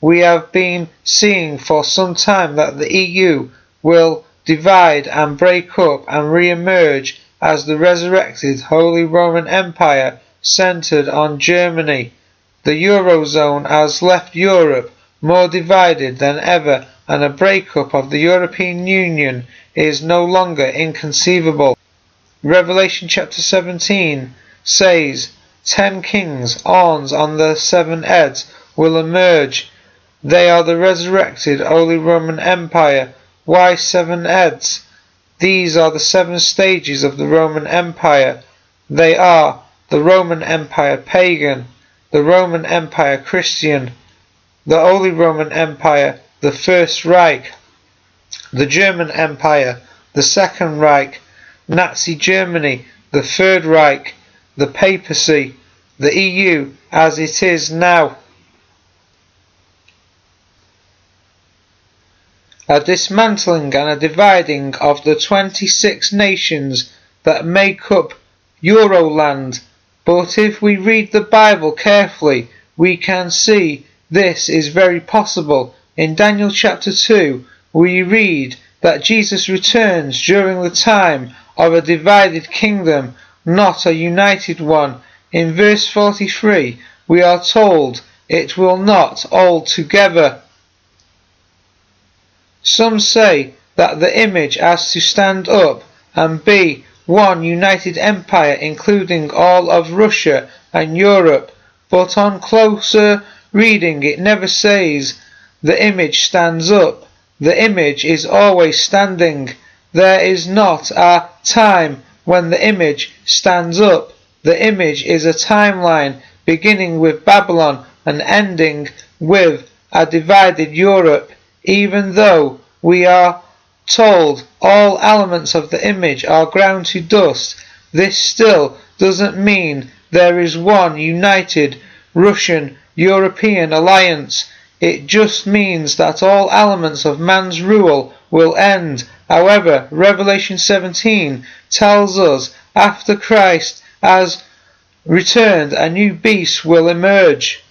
We have been seeing for some time that the EU will divide and break up and re-emerge as the resurrected Holy Roman Empire centred on Germany. The Eurozone has left Europe more divided than ever, and a break-up of the European Union is no longer inconceivable. Revelation chapter 17 says, 10 kings, horns on their 7 heads, will emerge. They are the resurrected Holy Roman Empire. Why 7 heads? These are the 7 stages of the Roman Empire. They are the Roman Empire pagan, the Roman Empire Christian, the Holy Roman Empire, the First Reich, the German Empire, the Second Reich, Nazi Germany, the Third Reich, the Papacy, the EU as it is now. A dismantling and a dividing of the 26 nations that make up Euroland. But if we read the Bible carefully, we can see this is very possible. In Daniel chapter 2, we read that Jesus returns during the time of a divided kingdom, not a united one. In verse 43, we are told it will not hold together. Some say that the image has to stand up and be one united empire including all of Russia and Europe, but on closer reading it never says the image stands up. The image is always standing. There is not a time when the image stands up. The image is a timeline beginning with Babylon and ending with a divided Europe. Even though we are told all elements of the image are ground to dust, this still doesn't mean there is one united Russian-European alliance. It just means that all elements of man's rule will end. However, Revelation 17 tells us after Christ has returned, a new beast will emerge.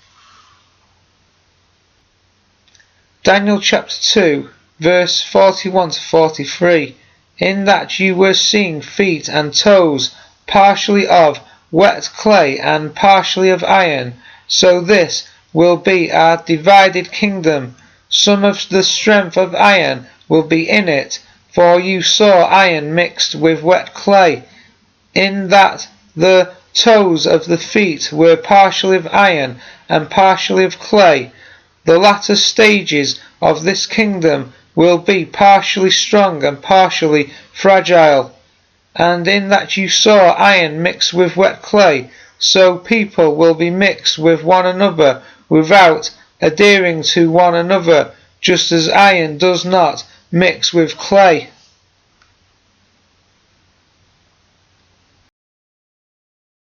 Daniel chapter 2, verse 41 to 43. In that you were seeing feet and toes, partially of wet clay and partially of iron. So this will be a divided kingdom. Some of the strength of iron will be in it, for you saw iron mixed with wet clay, in that the toes of the feet were partially of iron and partially of clay. The latter stages of this kingdom will be partially strong and partially fragile. And in that you saw iron mixed with wet clay, so people will be mixed with one another without adhering to one another, just as iron does not mix with clay.